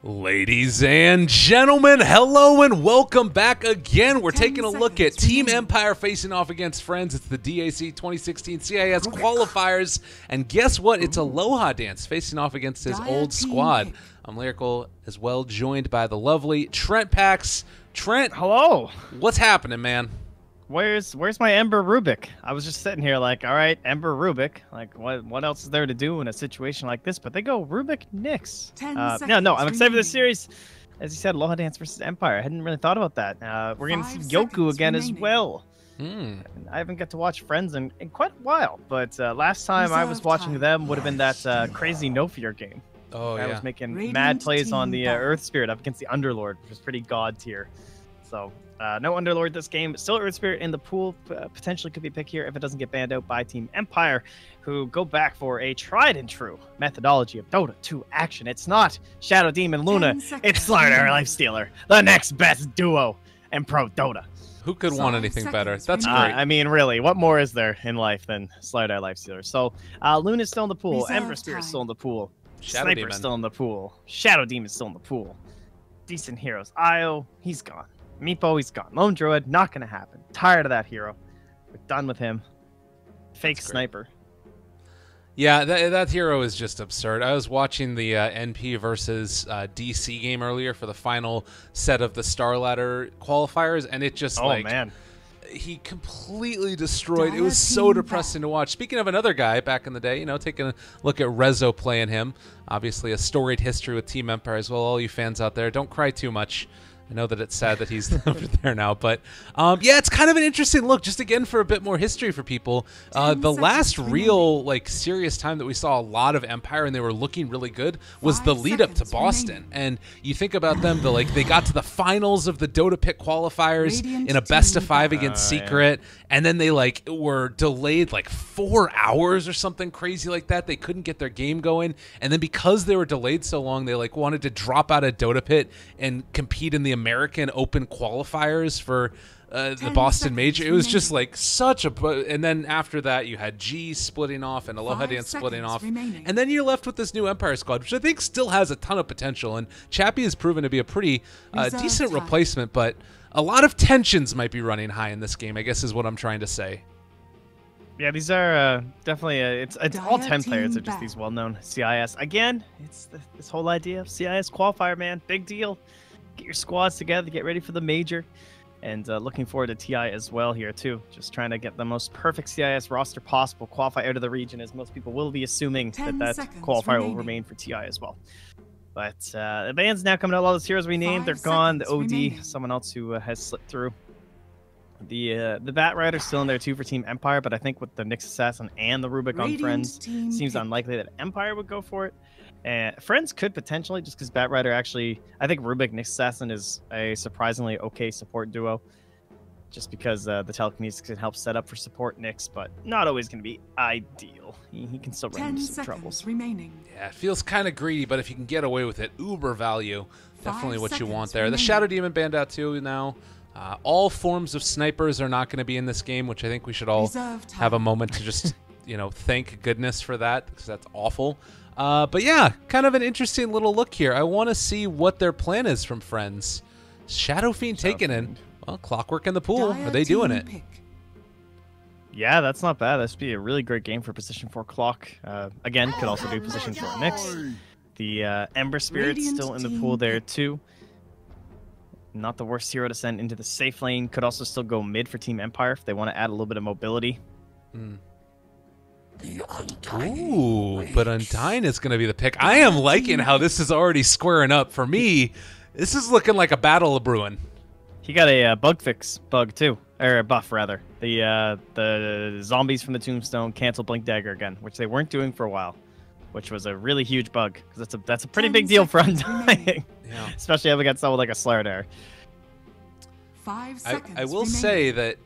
Ladies and gentlemen, hello and welcome back again. We're taking a look at Team Empire facing off against Friends. It's the DAC 2016 CIS Qualifiers. And guess what? It's Aloha Dance facing off against his old squad. I'm Lyrical as well, joined by the lovely Trent Pax. Trent, hello. What's happening, man? Where's my Ember Rubik? I was just sitting here like, all right, Ember Rubik. Like, what else is there to do in a situation like this? But they go Rubik Nix. No, I'm excited for this series. As you said, Aloha Dance versus Empire. I hadn't really thought about that. We're going to see Yoku again as well. I haven't got to watch Friends in quite a while, but last time I was watching them would have been that crazy No Fear game. Oh, I was making mad plays on the Earth Spirit up against the Underlord, which was pretty god tier. So, no Underlord this game. Still Earth Spirit in the pool. Potentially could be a pick here if it doesn't get banned out by Team Empire, who go back for a tried and true methodology of Dota 2 action. It's not Shadow Demon Luna. It's Slaughter Lifestealer, the next best duo in Pro Dota. Who could want anything better? That's great. I mean, really, what more is there in life than Slaughter Lifestealer? So, Luna's still in the pool. Ember Spirit's still in the pool. Sniper's still in the pool. Shadow Demon's still in the pool. Decent heroes. Io, he's gone. Meepo, he's gone. Lone Druid, not going to happen. Tired of that hero. We're done with him. Fake sniper. Yeah, that hero is just absurd. I was watching the NP versus DC game earlier for the final set of the Star Ladder qualifiers, and it just man. He completely destroyed. It was so depressing to watch. Speaking of another guy back in the day, you know, taking a look at Rezo playing him. Obviously a storied history with Team Empire as well. All you fans out there, don't cry too much. I know that it's sad that he's over there now, but yeah, it's kind of an interesting look. Just again for a bit more history for people. The last real serious time that we saw a lot of Empire and they were looking really good was the lead up to Boston. And you think about them, they got to the finals of the Dota Pick qualifiers in a best of 5 against Secret, and then they were delayed 4 hours or something crazy like that. They couldn't get their game going, and then because they were delayed so long, they wanted to drop out of Dota Pit and compete in the American Open qualifiers for the Boston Major. It was just such a... And then after that, you had G splitting off and Aloha Dance splitting off. And then you're left with this new Empire squad, which I think still has a ton of potential. And Chappie has proven to be a pretty decent replacement, but a lot of tensions might be running high in this game, I guess is what I'm trying to say. Yeah, these are definitely... it's all 10 players are just these well-known CIS. Again, it's this whole idea of CIS Qualifier, man. Big deal. Get your squads together, get ready for the major, and looking forward to TI as well here too. Just trying to get the most perfect CIS roster possible, qualify out of the region, as most people will be assuming that qualifier will remain for TI as well. But the band's now coming out. All those heroes we named, they're gone. The OD, someone else who has slipped through. The Bat Rider's still in there too for Team Empire, but I think with the Nyx Assassin and the Rubik on Friends, seems unlikely that Empire would go for it. Friends could potentially, just because Bat Rider actually, I think Rubik Nyx Assassin is a surprisingly okay support duo, just because the telekinesis can help set up for support Nyx, but not always going to be ideal. He can still run into some troubles. Yeah, it feels kind of greedy, but if you can get away with it, uber value, definitely what you want there. The Shadow Demon banned out too now. All forms of snipers are not going to be in this game, which I think we should all have a moment to just, thank goodness for that, because that's awful. But yeah, kind of an interesting little look here. I want to see what their plan is from Friends. Shadow Fiend taken in. Well, Clockwork in the pool. Are they doing it? Yeah, that's not bad. This would be a really great game for position 4 Clock. Again, could also do position 4 Nyx. The Ember Spirit's still in the pool there too. Not the worst hero to send into the safe lane. Could also still go mid for Team Empire if they want to add a little bit of mobility. Ooh, but Undyne is going to be the pick. I am liking how this is already squaring up. For me, this is looking like a battle of brewing. He got a bug fix bug too, or a buff rather. The zombies from the Tombstone cancel Blink Dagger again, which they weren't doing for a while, which was a really huge bug because that's a pretty big deal for Undying, especially if we got someone like a Slardar. 5 seconds. I will say that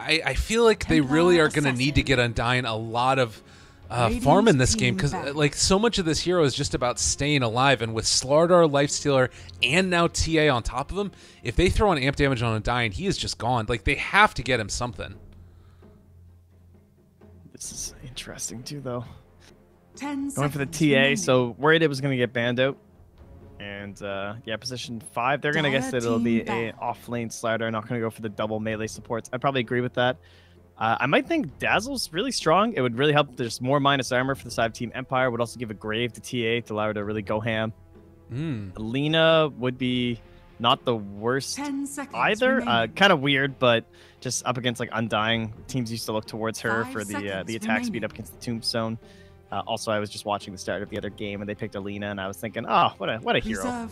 I feel like they really are going to need to get Undyne a lot of farm in this game, because so much of this hero is just about staying alive, and with Slardar, Lifestealer, and now TA on top of him, if they throw on amp damage on Undyne, he is just gone. They have to get him something. This is interesting too, though. 10 Going for the TA, so worried it was going to get banned out. And yeah, position 5, they're gonna guess that it'll be a off-lane slider. Not gonna go for the double melee supports. I probably agree with that. I might think Dazzle's really strong. It would really help. There's more minus armor for the side of Team Empire. Would also give a grave to TA to allow her to really go ham. Lena would be not the worst either. Kind of weird, but just up against like Undying, teams used to look towards her for the attack speed up against the Tombstone. Also, I was just watching the start of the other game, and they picked Alina, and I was thinking, oh, what a hero.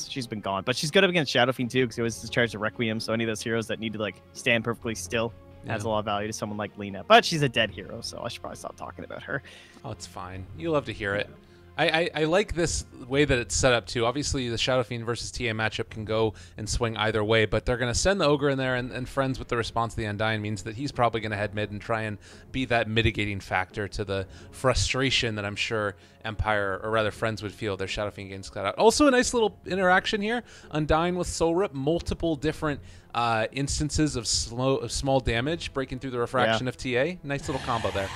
She's been gone, but she's good up against Shadow Fiend too, because he always discharged the Requiem. So any of those heroes that need to like stand perfectly still adds a lot of value to someone like Lena. But she's a dead hero, so I should probably stop talking about her. Oh, it's fine. You love to hear it. I like this way that it's set up too. Obviously, the Shadow Fiend versus TA matchup can go and swing either way, but they're going to send the Ogre in there, and Friends with the response to the Undying means that he's probably going to head mid and try and be that mitigating factor to the frustration that I'm sure Empire, or rather Friends, would feel their Shadow Fiend getting cut out. Also, a nice little interaction here. Undying with Soul Rip, multiple different instances of small damage breaking through the refraction of TA. Nice little combo there.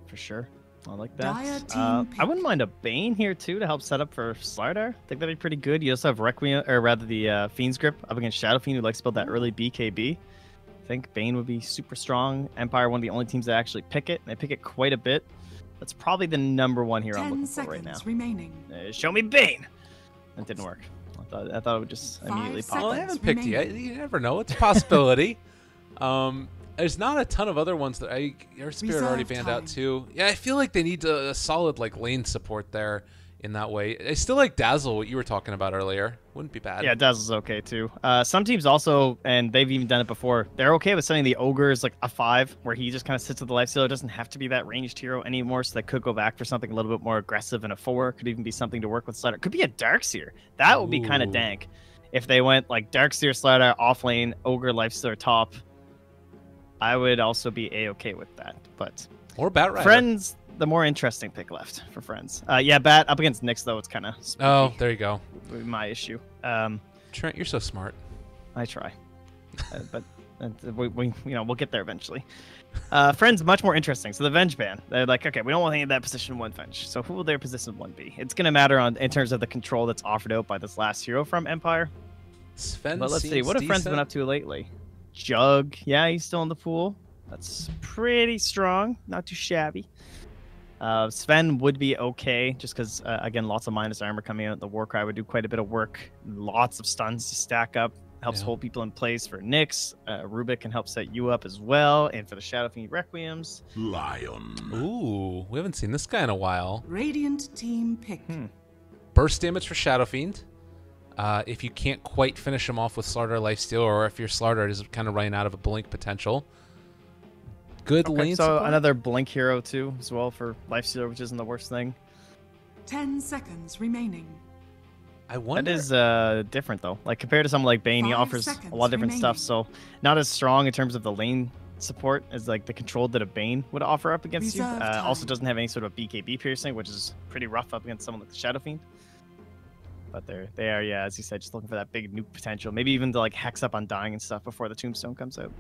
For sure. I like that. I wouldn't mind a Bane here too to help set up for Slardar. I think that'd be pretty good. You also have Requiem, or rather the Fiend's Grip up against Shadow Fiend, who likes to build that early BKB. I think Bane would be super strong. Empire, one of the only teams that actually pick it, and they pick it quite a bit. That's probably the #1 hero I'm looking for right now. Show me Bane. That didn't work. I thought it would just immediately pop. Well, I haven't picked yet. You never know. It's a possibility. There's not a ton of other ones that Air Spirit already banned out too. Yeah, I feel like they need a solid like lane support there in that way. I still like Dazzle, what you were talking about earlier. Wouldn't be bad. Yeah, Dazzle's okay too. Some teams also, and they've even done it before, they're okay with sending the Ogre as like a 5, where he just kind of sits with the lifestealer. It doesn't have to be that ranged hero anymore, so they could go back for something a little bit more aggressive, and a 4 could even be something to work with Slider. Could be a Darkseer. That would be kind of dank if they went like Darkseer, Slider, off lane, Ogre, lifestealer, top. I would also be a-okay with that, but or Bat Rider. Friends, the more interesting pick left for Friends. Yeah, Bat up against Nyx though, it's kind of oh, there you go. My issue. Trent, you're so smart. I try, but we'll get there eventually. Friends much more interesting. So the Venge ban, they're like, okay, we don't want any of that position 1 Venge. So who will their position 1 be? It's gonna matter in terms of the control that's offered out by this last hero from Empire. Sven, but let's see, what have Friends been up to lately? Jug, yeah, he's still in the pool. That's pretty strong, not too shabby. Sven would be okay, just because, again, lots of minus armor coming out. The Warcry would do quite a bit of work. Lots of stuns to stack up. Helps hold people in place for Nyx. Rubik can help set you up as well. And for the Shadow Fiend Requiems. Lion. Ooh, we haven't seen this guy in a while. Radiant team pick. Burst damage for Shadow Fiend. If you can't quite finish him off with Slardar Lifesteal, or if your Slardar is kind of running out of a blink potential. Good lane support. Another blink hero too, as well for Lifestealer, which isn't the worst thing. 10 seconds remaining. I wonder. That is different though. Like compared to someone like Bane, he offers a lot of different stuff. So not as strong in terms of the lane support as like the control that a Bane would offer up against you. Also doesn't have any sort of BKB piercing, which is pretty rough up against someone like the Shadow Fiend. But they are, yeah, as you said, just looking for that big nuke potential. Maybe even to like hex up Undying and stuff before the Tombstone comes out.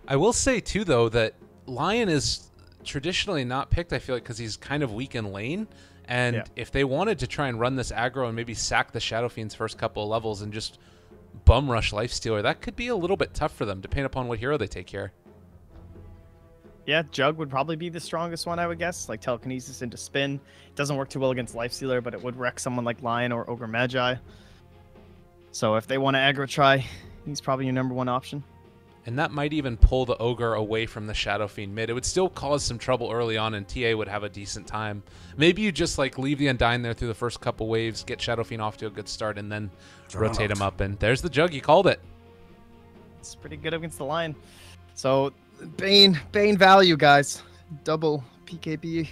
I will say too, though, that Lion is traditionally not picked, I feel like, because he's kind of weak in lane. And if they wanted to try and run this aggro and maybe sack the Shadow Fiend's first couple of levels and just bum rush Lifestealer, that could be a little bit tough for them, depending upon what hero they take here. Yeah, Jug would probably be the strongest one, I would guess. Like telekinesis into spin. It doesn't work too well against Lifestealer, but it would wreck someone like Lion or Ogre Magi. So if they want to aggro try, he's probably your #1 option. And that might even pull the Ogre away from the Shadow Fiend mid. It would still cause some trouble early on, and TA would have a decent time. Maybe you just like leave the Undying there through the first couple waves, get Shadow Fiend off to a good start, and then rotate him up. And there's the Jug. You called it. It's pretty good against the Lion. So Bane value, guys. Double PKB.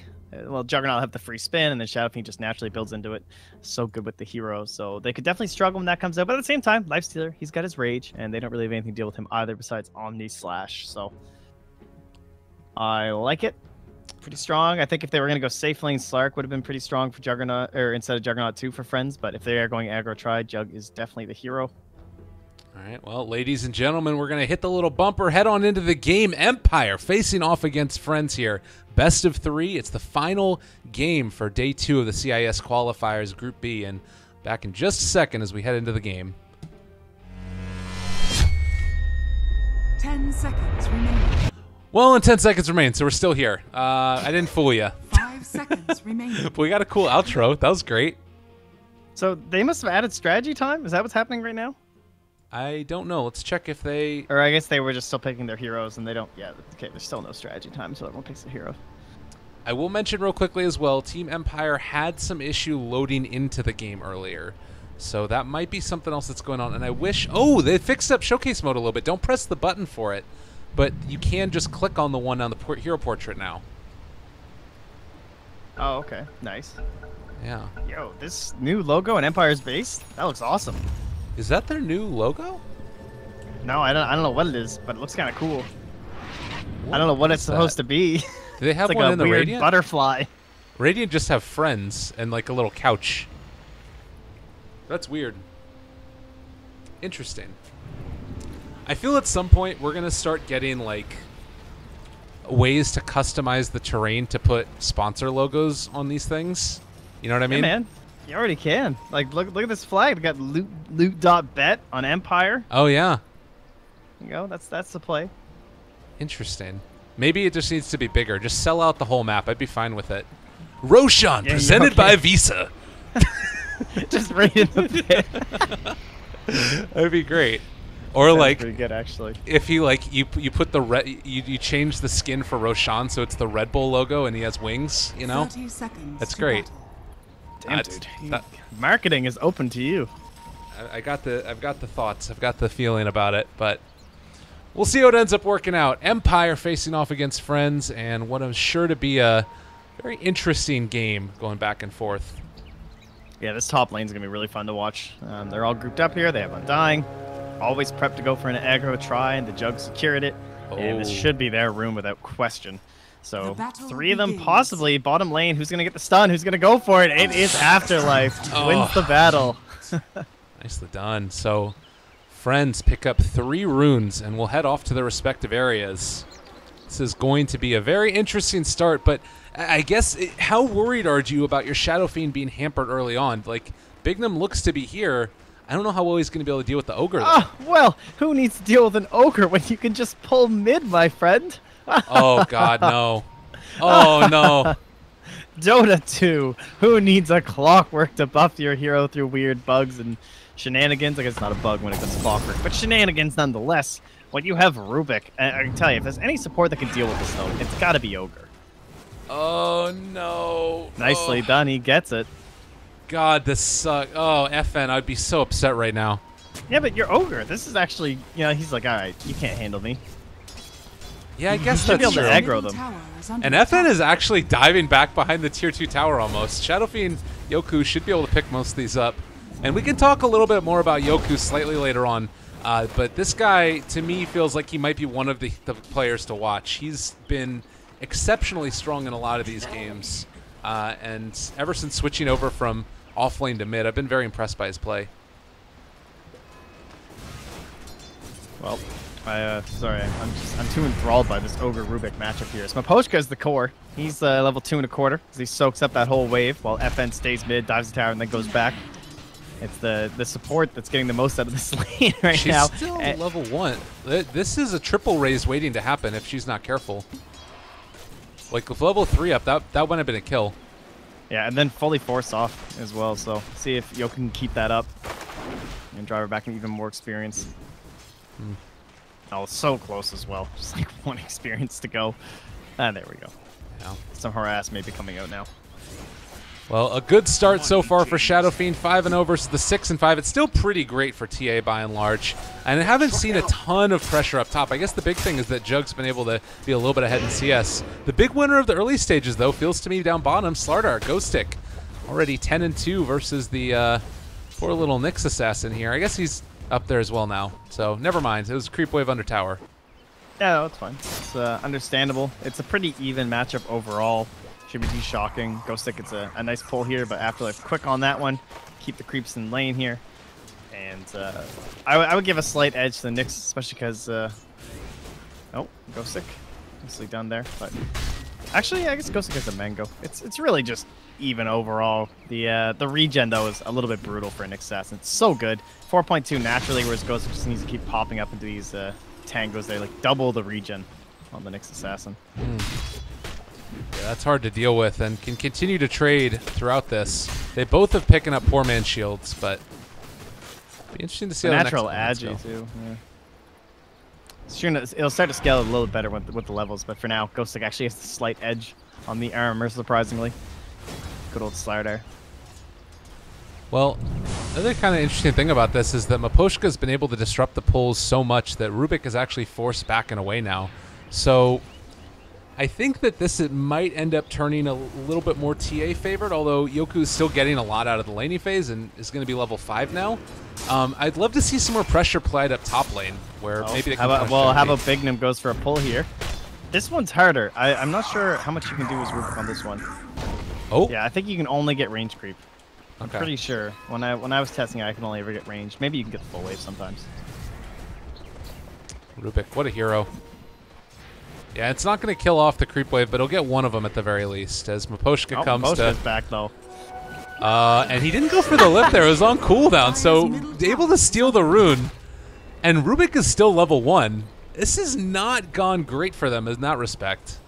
Well, Juggernaut will have the free spin, and then Shadow Fiend just naturally builds into it. So good with the hero. So they could definitely struggle when that comes out. But at the same time, Lifestealer, he's got his rage, and they don't really have anything to deal with him either besides Omni Slash. So I like it. Pretty strong. I think if they were going to go safe lane, Slark would have been pretty strong for Juggernaut, or instead of Juggernaut 2 for Friends. But if they are going aggro try, Jug is definitely the hero. All right, well, ladies and gentlemen, we're going to hit the little bumper, head on into the game. Empire facing off against Friends here. Best of 3. It's the final game for day 2 of the CIS Qualifiers Group B. And Back in just a second as we head into the game. 10 seconds remaining. Well, and 10 seconds remain, so we're still here. I didn't fool you. 5 seconds remaining. But we got a cool outro. That was great. So they must have added strategy time? Is that what's happening right now? I don't know. Let's check if they... Or I guess they were just still picking their heroes and they don't... Yeah, okay, there's still no strategy time, so everyone picks a hero. I will mention real quickly as well, Team Empire had some issue loading into the game earlier. So that might be something else that's going on. And I wish... Oh, they fixed up Showcase Mode a little bit. Don't press the button for it. But you can just click on the one on the hero portrait now. Oh, okay. Nice. Yeah. Yo, this new logo in Empire's base? That looks awesome. Is that their new logo? No, I don't know what it is, but it looks kind of cool. I don't know what it's supposed to be. Do they have it's like one a in the weird Radiant? butterfly. Radiant just have friends and like a little couch. That's weird. Interesting. I feel at some point we're going to start getting like ways to customize the terrain to put sponsor logos on these things. You know what I mean? Yeah, man. You already can. Like, look at this flag. They got loot.bet on Empire. Oh, yeah. There you go. That's the play. Interesting. Maybe it just needs to be bigger. Just sell out the whole map. I'd be fine with it. Roshan, presented by Visa. Just right in the pit. That'd be great. Or Sounds like, pretty good actually. if he like you put the you change the skin for Roshan so it's the Red Bull logo and he has wings. You know, 30 seconds that's to great. battle. Damn, dude. Marketing is open to you. I've got the thoughts. I've got the feeling about it, but we'll see how it ends up working out. Empire facing off against Friends, and what is sure to be a very interesting game going back and forth. Yeah, this top lane's gonna be really fun to watch. They're all grouped up here. They have Undying. Always prepped to go for an aggro try, and the Jug secured it. And this should be their room without question. So three of them begins. Possibly. Bottom lane, who's going to get the stun? Who's going to go for it? It is Afterlife. Wins the battle. Nicely done. So Friends pick up 3 runes and will head off to their respective areas. This is going to be a very interesting start, but I guess how worried are you about your Shadow Fiend being hampered early on? Like, Bignum looks to be here. I don't know how well he's going to be able to deal with the Ogre, though. Oh, well, who needs to deal with an Ogre when you can just pull mid, my friend? Oh, God, no. Oh, no. Dota 2. Who needs a clockwork to buff your hero through weird bugs and shenanigans? I guess it's not a bug when it comes to clockwork, but shenanigans nonetheless. When you have Rubik, I can tell you, if there's any support that can deal with this, though, it's got to be Ogre. Oh, no. Nicely done. He gets it. God, this sucks. Oh, FN, I'd be so upset right now. Yeah, but you're Ogre. This is actually, you know, he's like, all right, you can't handle me. Yeah, I guess should be that's able true. to aggro them. Tower is under And attack. FN is actually diving back behind the tier 2 tower almost. Shadow Fiend Yoku should be able to pick most of these up. And we can talk a little bit more about Yoku slightly later on. But this guy, to me, feels like he might be one of the players to watch. He's been exceptionally strong in a lot of these games. And ever since switching over from off lane to mid, I've been very impressed by his play. Well, sorry, I'm too enthralled by this Ogre Rubik matchup here. So Mapochka is the core. He's level 2 1/4 because he soaks up that whole wave while FN stays mid, dives the tower, and then goes back. It's the support that's getting the most out of this lane right now. She's still level 1. This is a triple raise waiting to happen if she's not careful. Like with level 3 up, that would have been a kill. Yeah, and then fully force off as well. So see if Yo can keep that up and drive her back in even more experience. Oh, so close as well. Just like 1 experience to go. Ah, there we go. Yeah. Some harass may be coming out now. Well, a good start so far for Shadow Fiend, 5-0 versus the 6-5. It's still pretty great for TA by and large. And I haven't seen a ton of pressure up top. I guess the big thing is that Jug's been able to be a little bit ahead in CS. The big winner of the early stages, though, feels to me down bottom, Slardar, Ghost Stick. Already 10-2 versus the poor little Nyx assassin here. I guess he's up there as well now. So never mind. It was creep wave under tower. Yeah, no, it's fine. It's understandable. It's a pretty even matchup overall. Should be too shocking. Ghost Stick, it's a nice pull here, but Afterlife quick on that one. Keep the creeps in lane here. And I would give a slight edge to the Nyx, especially because... oh, Ghost Stick. Nicely done there. But actually, I guess Ghost Stick has a mango. It's really just even overall. The regen though is a little bit brutal for Nyx Assassin. It's so good. 4.2 naturally, whereas Ghost just needs to keep popping up into these tangos. They like double the regen on the Nyx Assassin. Yeah, that's hard to deal with and can continue to trade throughout this. They both have picking up poor man shields, but it'll be interesting to see how natural the next agi too. Yeah. Sure, it'll start to scale a little better with the levels, but for now, Ghost actually has the slight edge on the armor, surprisingly. Good old Slardar. Well, another kind of interesting thing about this is that Miposhka's been able to disrupt the pulls so much that Rubik is actually forced back and away now. So I think that it might end up turning a little bit more TA favored, although Yoku is still getting a lot out of the laning phase and is going to be level 5 now. I'd love to see some more pressure applied up top lane, where maybe they can how about Bignum goes for a pull here? This one's harder. I'm not sure how much you can do as Rubik on this one. Oh. Yeah, I think you can only get range creep. I'm Okay. pretty sure. When I was testing it, I can only ever get range. Maybe you can get the full wave sometimes. Rubik, what a hero. Yeah, it's not going to kill off the creep wave, but it'll get one of them at the very least, as Miposhka comes Miposhka's back though. and he didn't go for the lift there. It was on cooldown, so able to steal the rune. And Rubik is still level 1. This has not gone great for them in that respect.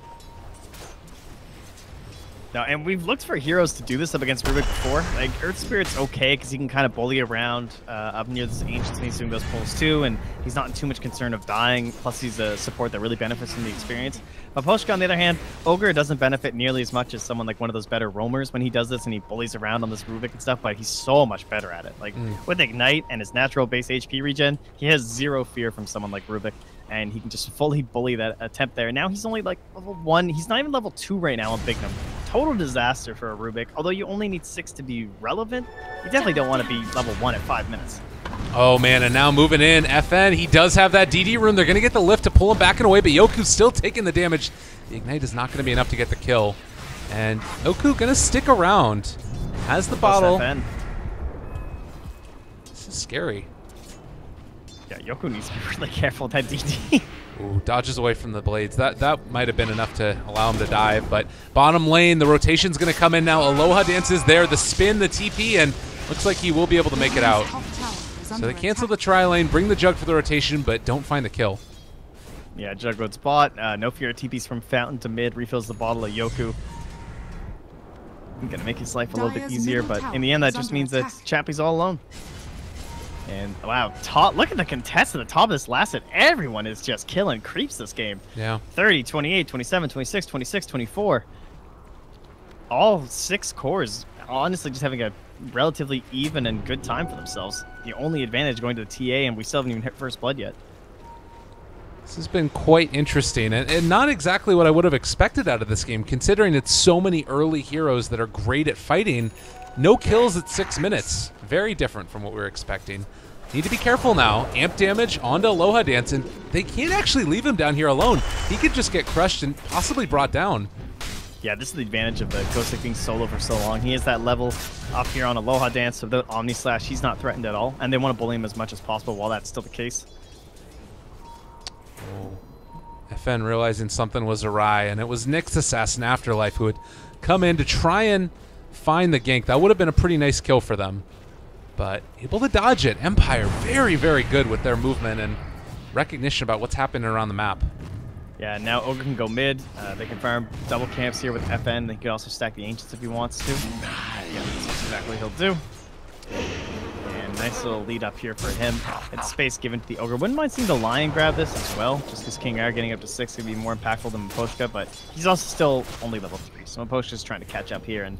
No, and we've looked for heroes to do this up against Rubik before. Like, Earth Spirit's okay because he can kind of bully around up near this Ancients, and he's doing those pulls too, and he's not in too much concern of dying, plus he's a support that really benefits from the experience. Miposhka, on the other hand, Ogre doesn't benefit nearly as much as someone like one of those better roamers when he does this and he bullies around on this Rubik and stuff, but he's so much better at it. Like, with Ignite and his natural base HP regen, he has zero fear from someone like Rubik. And he can just fully bully that attempt there. Now he's only like level 1. He's not even level 2 right now on Bignum. Total disaster for a Rubik. Although you only need 6 to be relevant, you definitely don't want to be level 1 at 5 minutes. Oh man, and now moving in, FN, he does have that DD rune. They're going to get the lift to pull him back and away, but Yoku's still taking the damage. The Ignite is not going to be enough to get the kill. And Yoku going to stick around. Has the bottle. FN. This is scary. Yeah, Yoku needs to be really careful with that DD. Ooh, dodges away from the blades. That might have been enough to allow him to dive, but bottom lane, the rotation's going to come in now. Aloha dances there, the spin, the TP, and looks like he will be able to make it out. So they cancel the tri-lane, bring the Jug for the rotation, but don't find the kill. Yeah, Jug road spot. No fear TPs from Fountain to mid, refills the bottle of Yoku. I'm going to make his life a little bit easier, but in the end, that just means that Chappie's all alone. And wow, look at the contest at the top of this last set. Everyone is just killing creeps this game. Yeah. 30, 28, 27, 26, 26, 24. All 6 cores honestly just having a relatively even and good time for themselves. The only advantage going to the TA, and we still haven't even hit first blood yet. This has been quite interesting, and not exactly what I would have expected out of this game, considering it's so many early heroes that are great at fighting. No kills at 6 minutes. Very different from what we were expecting. Need to be careful now. Amp damage onto Aloha Dance, and they can't actually leave him down here alone. He could just get crushed and possibly brought down. Yeah, this is the advantage of the Ghostic being solo for so long. He has that level up here on Aloha Dance, so without Omni Slash, he's not threatened at all. And they want to bully him as much as possible while that's still the case. Oh. FN realizing something was awry, and it was Nyx Assassin Afterlife who had come in to try and find the gank. That would have been a pretty nice kill for them, but able to dodge it. Empire very, very good with their movement and recognition about what's happening around the map. Yeah, now Ogre can go mid. They can farm double camps here with FN. They can also stack the Ancients if he wants to. Yeah, that's exactly what he'll do. And nice little lead up here for him. It's space given to the Ogre. Wouldn't mind seeing the Lion grab this as well, just because King R getting up to 6 could be more impactful than Miposhka, but he's also still only level 3, so Miposhka's trying to catch up here, and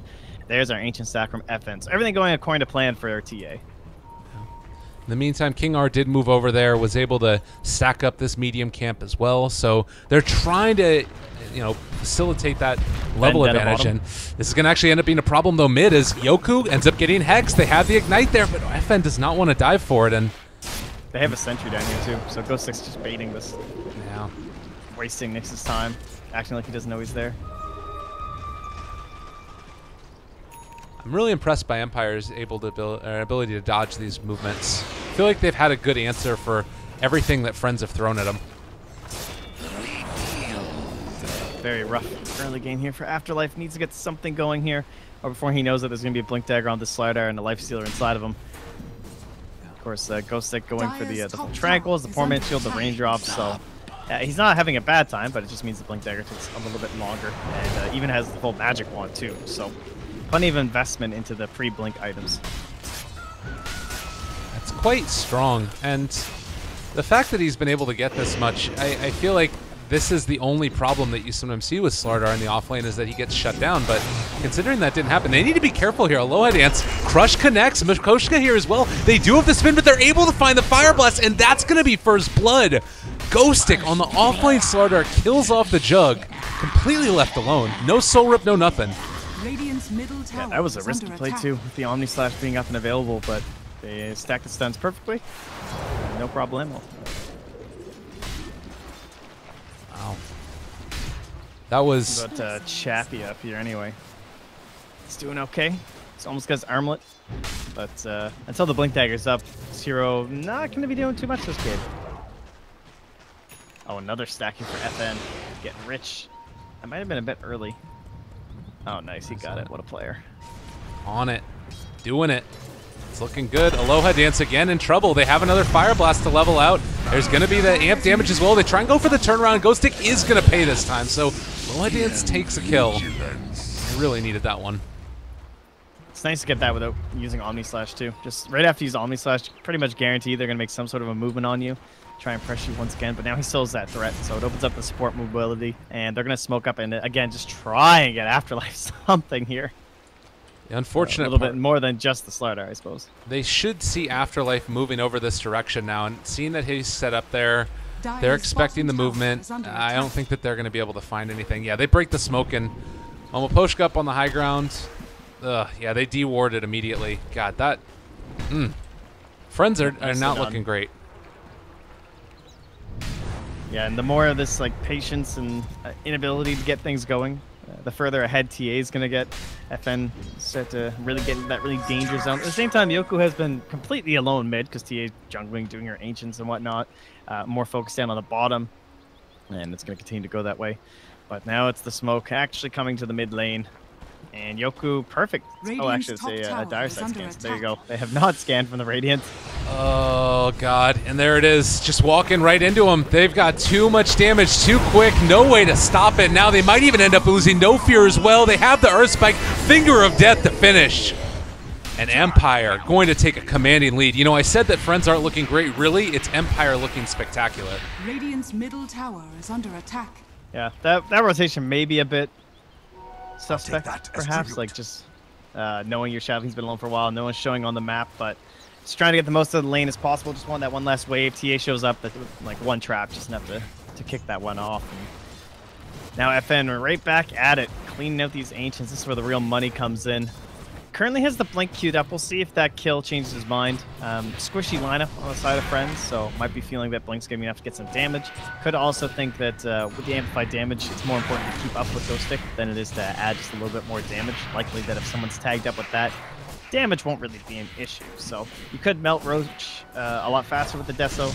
there's our Ancient stack from FN. So everything going according to plan for our TA. In the meantime, King R did move over there, was able to stack up this medium camp as well. So they're trying to, facilitate that level advantage. And this is going to actually end up being a problem, though, mid, as Yoku ends up getting Hex. They have the Ignite there, but FN does not want to dive for it. And they have a Sentry down here, too. So Ghost 6 just baiting this. Yeah. Wasting Nyx's time, acting like he doesn't know he's there. I'm really impressed by Empire's ability to dodge these movements. I feel like they've had a good answer for everything that Friends have thrown at them. very rough early game here for Afterlife. Needs to get something going here, or before he knows that there's going to be a Blink Dagger on the Slider and a Life Stealer inside of him. Of course, Ghost Stick going for the Tranquils, the Poor Man's Shield, the Raindrop, so he's not having a bad time, but it just means the Blink Dagger takes a little bit longer, and even has the full Magic Wand too, so plenty of investment into the pre-Blink items. That's quite strong, and the fact that he's been able to get this much, I feel like this is the only problem that you sometimes see with Slardar in the offlane, is that he gets shut down. But considering that didn't happen, they need to be careful here. Aloha Dance, Crush connects, Mikoshka here as well. They do have the spin, but they're able to find the Fire Blast, and that's going to be first blood. Ghost Stick on the offlane Slardar kills off the Jug, completely left alone. No Soul Rip, no nothing. Yeah, that was a risky play too, with the Omni Slash being up and available, but they stacked the stuns perfectly. No problemo. Wow. That was... But Chappie up here anyway. He's doing okay. He's almost got his armlet. But until the Blink Dagger's up, Zero not going to be doing too much this game. Oh, another stacking for FN. Getting rich. That might have been a bit early. Oh, nice. He got it. What a player. On it. Doing it. It's looking good. Aloha Dance again in trouble. They have another Fire Blast to level out. There's going to be the amp damage as well. They try and go for the turnaround. Ghost Stick is going to pay this time, so Aloha Dance takes a kill. I really needed that one. It's nice to get that without using Omni Slash too. Just right after you use Omni Slash, pretty much guaranteed they're going to make some sort of a movement on you. Try and press you once again, but now he still has that threat, so it opens up the support mobility, and they're going to smoke up and, again, just try and get Afterlife something here. The unfortunate a little bit more than just the Slardar, I suppose. They should see Afterlife moving over this direction now, and seeing that he's set up there, they're expecting the movement. I don't think that they're going to be able to find anything. Yeah, they break the smoke, and Omoposhka up on the high ground. Yeah, they de-warded immediately. God, that... Friends are not looking great. Yeah, and the more of this like patience and inability to get things going, the further ahead TA is going to get. FN start to really get into that really dangerous zone. At the same time, Yoku has been completely alone mid because TA is jungling, doing her ancients and whatnot. More focused down on the bottom, and it's going to continue to go that way. But now it's the smoke actually coming to the mid lane. And Yoku, perfect. Oh, actually, it's a dire side scan. So there you go. They have not scanned from the Radiant. Oh, God. And there it is. Just walking right into him. They've got too much damage too quick. No way to stop it. Now they might even end up losing No Fear as well. They have the Earth Spike. Finger of Death to finish. And Empire going to take a commanding lead. You know, I said that Friends aren't looking great. Really, it's Empire looking spectacular. Radiant's middle tower is under attack. Yeah, that rotation may be a bit suspect, perhaps, like just knowing your Shadow has been alone for a while, no one's showing on the map, but just trying to get the most of the lane as possible. Just want that one last wave. TA shows up, that like one trap, just enough to kick that one off. And now FN right back at it, cleaning out these ancients. This is where the real money comes in. Currently has the blink queued up. We'll see if that kill changes his mind. Squishy lineup on the side of Friends, so might be feeling that blink's gonna be enough to get some damage. Could also think that with the amplified damage, it's more important to keep up with Ghost Stick than it is to add just a little bit more damage. Likely that if someone's tagged up with that, damage won't really be an issue. So you could melt Roach a lot faster with the Deso.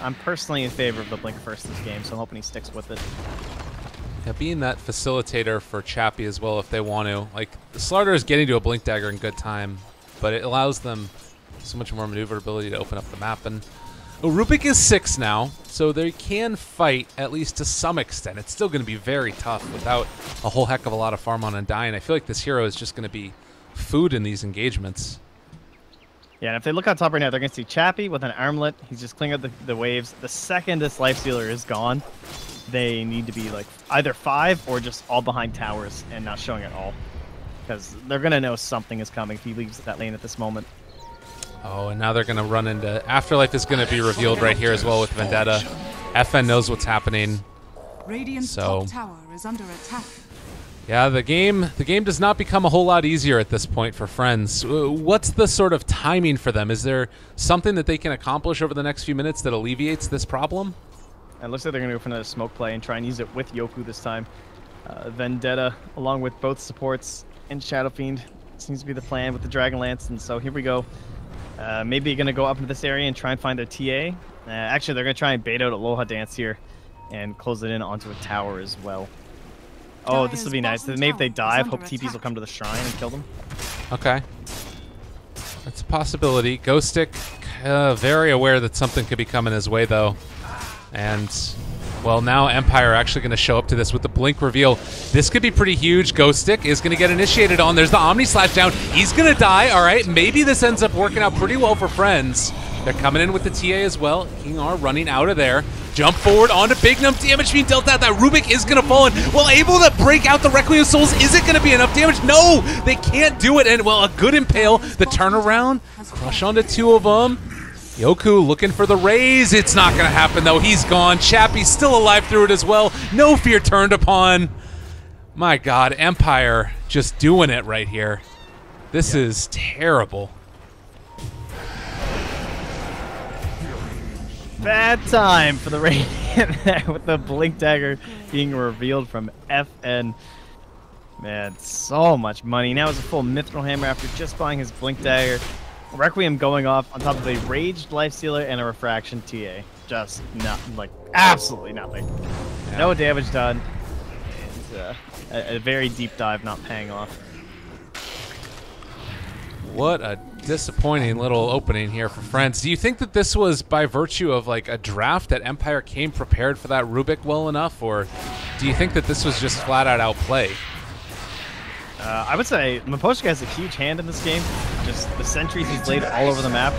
I'm personally in favor of the blink first this game, so I'm hoping he sticks with it. Yeah, being that facilitator for Chappie as well if they want to. Like, the Slardar is getting to a Blink Dagger in good time, but it allows them so much more maneuverability to open up the map. And Rubik is 6 now, so they can fight, at least to some extent. It's still going to be very tough without a whole heck of a lot of farm on Undying. I feel like this hero is just going to be food in these engagements. Yeah, and if they look on top right now, they're going to see Chappie with an armlet. He's just clearing up the waves. The second this Life Stealer is gone, they need to be like either 5 or just all behind towers and not showing at all, because they're gonna know something is coming if he leaves that lane at this moment. Oh, and now they're gonna run into Afterlife is gonna be revealed right here as well with Vendetta. FN knows what's happening. Radiant's top tower is under attack. Yeah, the game does not become a whole lot easier at this point for Friends. What's the sort of timing for them? Is there something that they can accomplish over the next few minutes that alleviates this problem? And it looks like they're going to go for another smoke play and try and use it with Yoku this time. Vendetta, along with both supports and Shadow Fiend, seems to be the plan with the Dragonlance. And so here we go. Maybe going to go up into this area and try and find their TA. Actually, they're going to try and bait out Aloha Dance here and close it in onto a tower as well. Oh, this would be nice. Maybe if they dive, hope TPs will come to the shrine and kill them. Okay. That's a possibility. Ghost Stick, very aware that something could be coming his way, though. And, well, now Empire actually going to show up to this with the Blink reveal. This could be pretty huge. Ghost Stick is going to get initiated on. There's the Omni Slash down. He's going to die. All right, maybe this ends up working out pretty well for Friends. They're coming in with the TA as well. King R running out of there. Jump forward onto Big Num. Damage being dealt out. That Rubik is going to fall in. Well, able to break out the Requiem Souls. Is it going to be enough damage? No, they can't do it. And, well, a good impale. The turnaround. Crush onto two of them. Yoku looking for the raise. It's not going to happen, though. He's gone. Chappie's still alive through it as well. No fear turned upon. My God, Empire just doing it right here. This is terrible. Bad time for the Radiant there with the Blink Dagger being revealed from FN. Man, so much money. Now it's a full Mithril Hammer after just buying his Blink Dagger. Requiem going off on top of a Raged Lifestealer and a Refraction TA. Just nothing, like absolutely nothing. Yeah. No damage done. And, a very deep dive not paying off. What a disappointing little opening here for Friends. Do you think that this was by virtue of like a draft that Empire came prepared for that Rubik well enough, or do you think that this was just flat out outplay? I would say Miposhka has a huge hand in this game. Just the sentries he's laid all over the map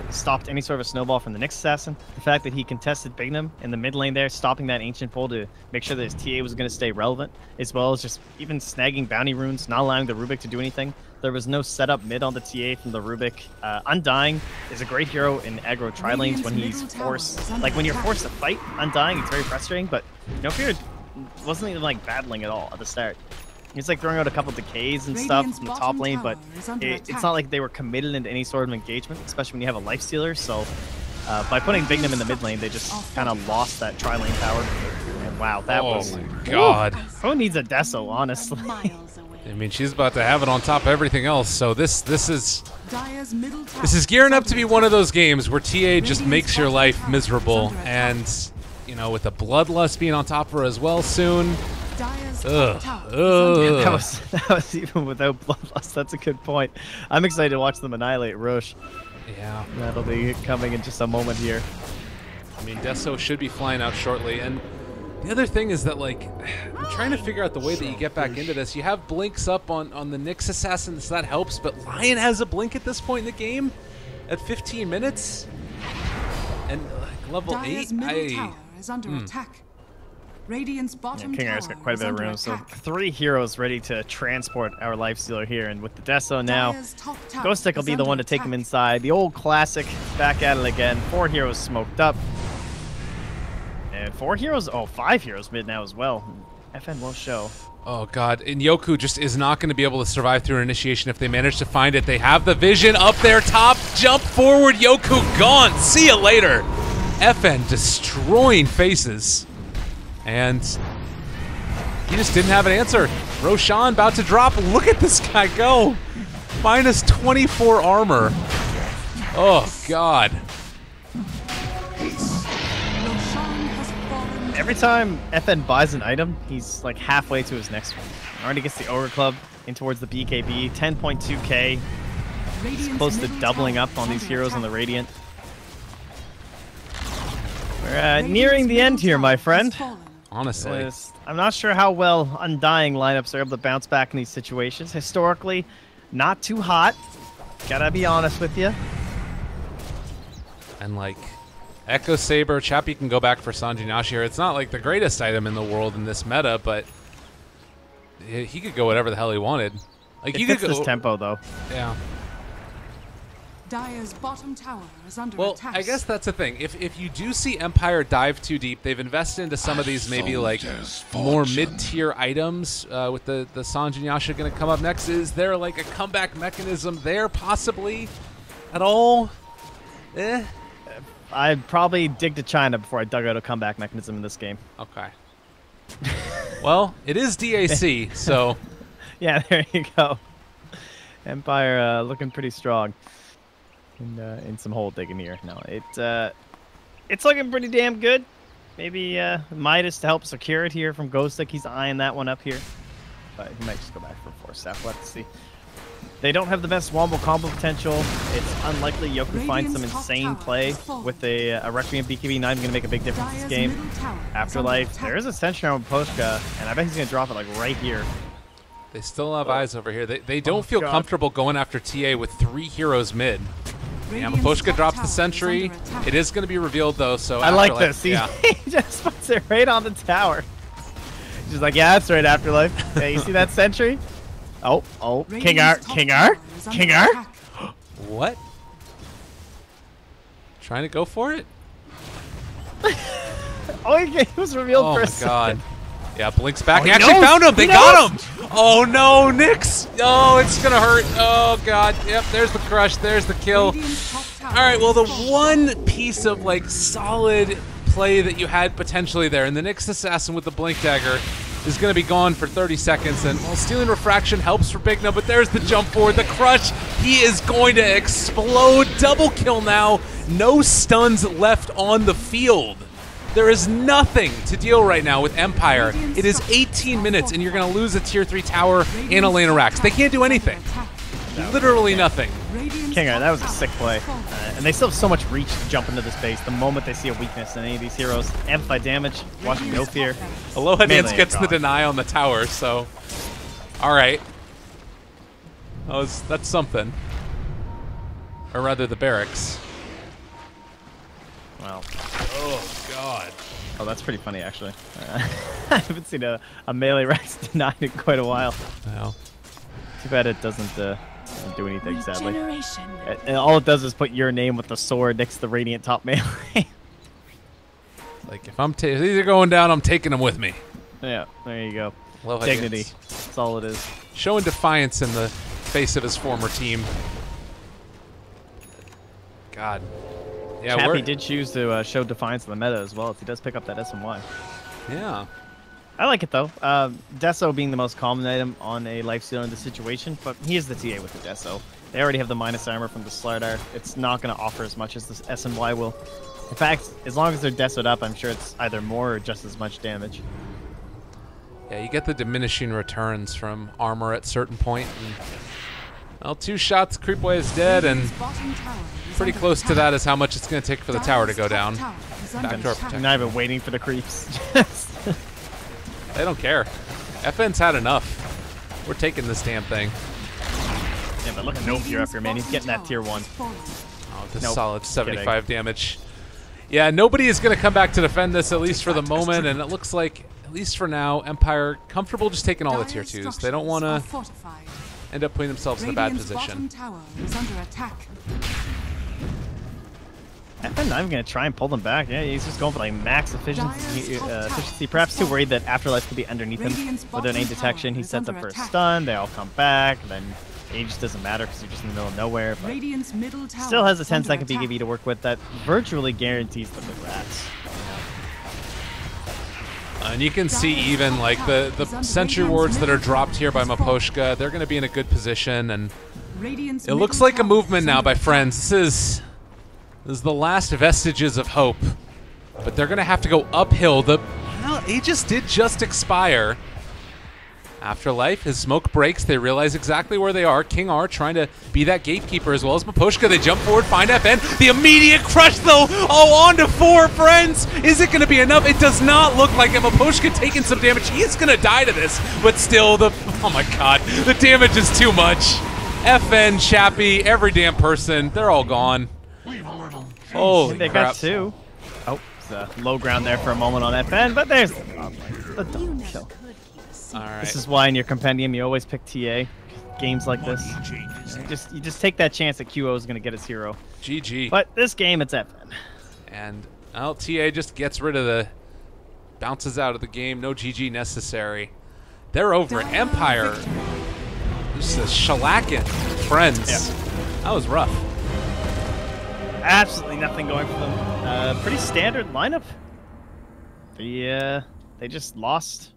stopped any sort of a snowball from the Nyx Assassin. The fact that he contested Bignum in the mid lane there, stopping that Ancient Pull to make sure that his TA was going to stay relevant, as well as just even snagging bounty runes, not allowing the Rubik to do anything. There was no setup mid on the TA from the Rubik. Undying is a great hero in aggro tri-lanes when he's forced. Like when you're forced to fight Undying, it's very frustrating, but No Fear wasn't even like battling at all at the start. He's like throwing out a couple decays and stuff from the top lane, but it's not like they were committed into any sort of engagement, especially when you have a life stealer. So by putting Bignum in the mid lane, they just kind of lost that tri-lane power. And wow, that was... Oh my God. Who needs a Deso, honestly? I mean, she's about to have it on top of everything else, so this is gearing up to be one of those games where TA just makes your life miserable, and, you know, with the Bloodlust being on top of her as well soon... That was even without Bloodlust. That's a good point. I'm excited to watch them annihilate Roche. Yeah. That'll be coming in just a moment here. I mean, Deso should be flying out shortly, and the other thing is that, like, I'm trying to figure out the way that you get back into this. You have blinks up on the Nyx Assassin, so that helps, but Lion has a blink at this point in the game at 15 minutes. And like, level 8, tower is under attack. Radiant's bottom King Ar's got quite a bit of room, so 3 heroes ready to transport our Lifestealer here, and with the Deso now, Ghost Stick will be the one to take him inside. The old classic, back at it again. 4 heroes smoked up. And 4 heroes, 5 heroes mid now as well. FN will show. Oh God, and Yoku just is not going to be able to survive through an initiation if they manage to find it. They have the vision up there top, jump forward, Yoku gone, see you later. FN destroying faces. And he just didn't have an answer. Roshan about to drop. Look at this guy go. Minus 24 armor. Oh, God. Every time FN buys an item, he's like halfway to his next one. Already gets the Ogre Club in towards the BKB. 10.2k. He's close to doubling up on these heroes in the Radiant. We're nearing the end here, my friend. Honestly. I'm not sure how well Undying lineups are able to bounce back in these situations. Historically, not too hot. Gotta be honest with you. And like, Echo Saber, Chappie can go back for Sanjinashi here. It's not like the greatest item in the world in this meta, but he could go whatever the hell he wanted. Like, you could go this tempo though. Yeah. Dire's bottom tower is under attack. I guess that's the thing. If you do see Empire dive too deep, they've invested into some of these maybe like more mid-tier items. With the Sanjin Yasha going to come up next, is there like a comeback mechanism there possibly at all? I'd probably dig to China before I dug out a comeback mechanism in this game. Okay. Well, it is DAC, so yeah, there you go. Empire looking pretty strong. In some hole digging here. No, it's looking pretty damn good. Maybe Midas to help secure it here from Ghostic. He's eyeing that one up here. But he might just go back for Force Staff. We'll have to see. They don't have the best Wombo combo potential. It's unlikely Yoku finds some insane play with a Requiem BKB. Not even going to make a big difference this game. Afterlife, there is a Sentry on Poshka, and I bet he's going to drop it like right here. They still have eyes over here. They don't feel comfortable going after TA with 3 heroes mid. Yeah, Maposhka drops the Sentry. It is going to be revealed, though, so... I like this. He just puts it right on the tower. He's just like, yeah, that's right, Afterlife. Yeah, you see that Sentry? Oh, King R. What? Trying to go for it? He was revealed for a second. Oh, my God. Yeah, Blink's back. He actually found him. They got him. Oh, no, Nyx. Oh, it's going to hurt. Oh, God. Yep, there's the crush. There's the kill. All right, well, the one piece of, like, solid play that you had potentially there, and the Nyx Assassin with the Blink Dagger is going to be gone for 30 seconds, and while Stealing Refraction helps for Big No, but there's the jump forward, the crush, he is going to explode. Double kill now, no stuns left on the field. There is nothing to deal right now with Empire. It is 18 minutes, and you're going to lose a Tier 3 tower and a lane of racks. They can't do anything. Literally nothing. Kinger, that was a sick play. And they still have so much reach to jump into this base the moment they see a weakness in any of these heroes. Amplify damage, watching no fear. Aloha Dance gets the deny on the tower, so... Alright. That's something. Or rather, the barracks. Wow. Oh, God. Oh, that's pretty funny, actually. I haven't seen a melee Rex denied in quite a while. No. Too bad it doesn't do anything, sadly. And all it does is put your name with the sword next to the Radiant top melee. Like, if these are going down, I'm taking them with me. Yeah, there you go. Aloha Dignity. Dance. That's all it is. Showing defiance in the face of his former team. God. Yeah, Chappie did choose to show defiance in the meta as well, if he does pick up that SMY. Yeah. I like it, though. Deso being the most common item on a lifestealer in this situation, but he is the TA with the Deso. They already have the minus armor from the Slardar. It's not going to offer as much as this SMY will. In fact, as long as they're Desoed up, I'm sure it's either more or just as much damage. Yeah, you get the diminishing returns from armor at certain point. And, well, 2 shots, Creepway is dead, and pretty close to that is how much it's going to take for the tower to go down. Backdoor protection. Not even waiting for the creeps. They don't care. F.R.I.E.N.D.S had enough. We're taking this damn thing. Yeah, but look at No Fear up here, man. He's getting that tier 1. Oh, this solid 75 damage. Yeah, nobody is going to come back to defend this, at least for the moment, and it looks like, at least for now, Empire comfortable just taking all the tier 2s. They don't want to end up putting themselves in a bad position. F.R.I.E.N.D.S not even going to try and pull them back. Yeah, he's just going for like max efficiency. Perhaps too worried that Afterlife could be underneath him with an aim detection. He sets up for a stun. They all come back. Then age doesn't matter because you're just in the middle of nowhere. But still has a 10-second BKB to work with that virtually guarantees the mid rats. And you can see even like the sentry wards that are dropped here by Maposhka. They're going to be in a good position, and it looks like a movement now by F.R.I.E.N.D.S. This is the last vestiges of hope, but they're going to have to go uphill. Aegis did just expire. Afterlife, his smoke breaks. They realize exactly where they are. King R trying to be that gatekeeper as well as Maposhka. They jump forward, find FN. The immediate crush, though. Oh, on to 4 friends. Is it going to be enough? It does not look like it. Maposhka taking some damage. He is going to die to this, but still, oh my God, the damage is too much. FN, Chappie, every damn person, they're all gone. Holy they crap. Got 2. Oh, it's a low ground there for a moment on FN, but there's the double kill. All right. This is why in your compendium you always pick TA. Games like this, you just take that chance that QO is going to get his hero. GG. But this game, it's FN. And TA just gets rid of bounces out of the game. No GG necessary. They're over at Empire. Just shellacking F.R.I.E.N.D.S. Yeah. That was rough. Absolutely nothing going for them. Pretty standard lineup. They just lost.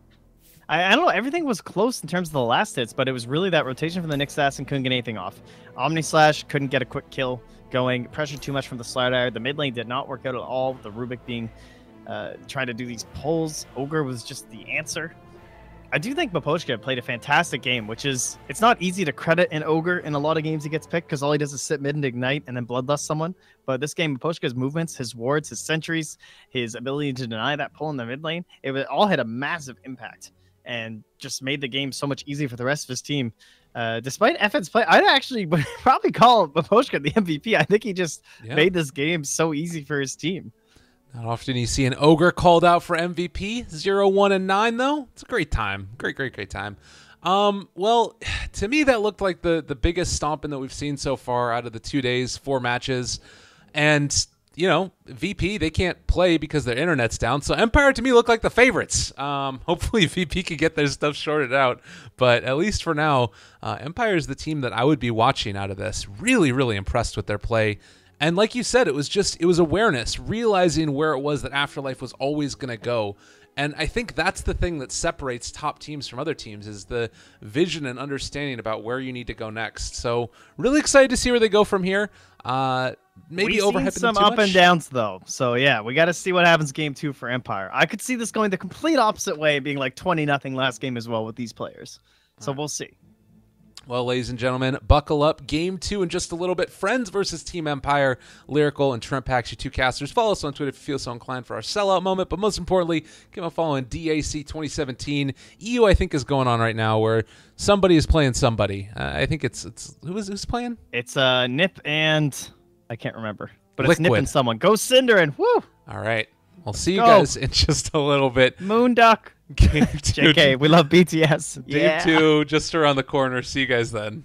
I don't know, everything was close in terms of the last hits, but it was really that rotation from the Nyx Assassin couldn't get anything off. Omni Slash couldn't get a quick kill going. Pressured too much from the Slardar. The mid lane did not work out at all, with the Rubik being trying to do these pulls. Ogre was just the answer. I do think Miposhka played a fantastic game, which is, it's not easy to credit an Ogre in a lot of games he gets picked because all he does is sit mid and ignite and then bloodlust someone. But this game, Miposhka's movements, his wards, his sentries, his ability to deny that pull in the mid lane, all had a massive impact and just made the game so much easier for the rest of his team. Despite F.R.I.E.N.D.S play, I'd actually probably call Miposhka the MVP. I think he just made this game so easy for his team. Not often you see an Ogre called out for MVP. 0, 1, and 9, though. It's a great time. Great time. Well, to me, that looked like the biggest stomping that we've seen so far out of the 2 days, 4 matches. And, you know, VP, they can't play because their internet's down. So Empire, to me, looked like the favorites. Hopefully VP can get their stuff sorted out. But at least for now, Empire is the team that I would be watching out of this. Really, really impressed with their play. And like you said, it was awareness, realizing where it was that Afterlife was always going to go. And I think that's the thing that separates top teams from other teams, is the vision and understanding about where you need to go next. So really excited to see where they go from here. Maybe overhyping some up and downs, though. So yeah, we got to see what happens game 2 for Empire. I could see this going the complete opposite way, being like 20-0 last game as well with these players. So we'll see. Well, ladies and gentlemen, buckle up. Game 2 in just a little bit. Friends versus Team Empire. Lyrical and Trent Pax, your 2 casters. Follow us on Twitter if you feel so inclined for our sellout moment. But most importantly, give them a follow on DAC 2017. EU, I think, is going on right now where somebody is playing somebody. I think it's who's playing? It's Nip and I can't remember. But Liquid. It's Nip and someone. Go Cinder and woo! All right. We'll see you guys in just a little bit. Moonduck. Game 2. JK, we love BTS. Game 2 just around the corner. See you guys then.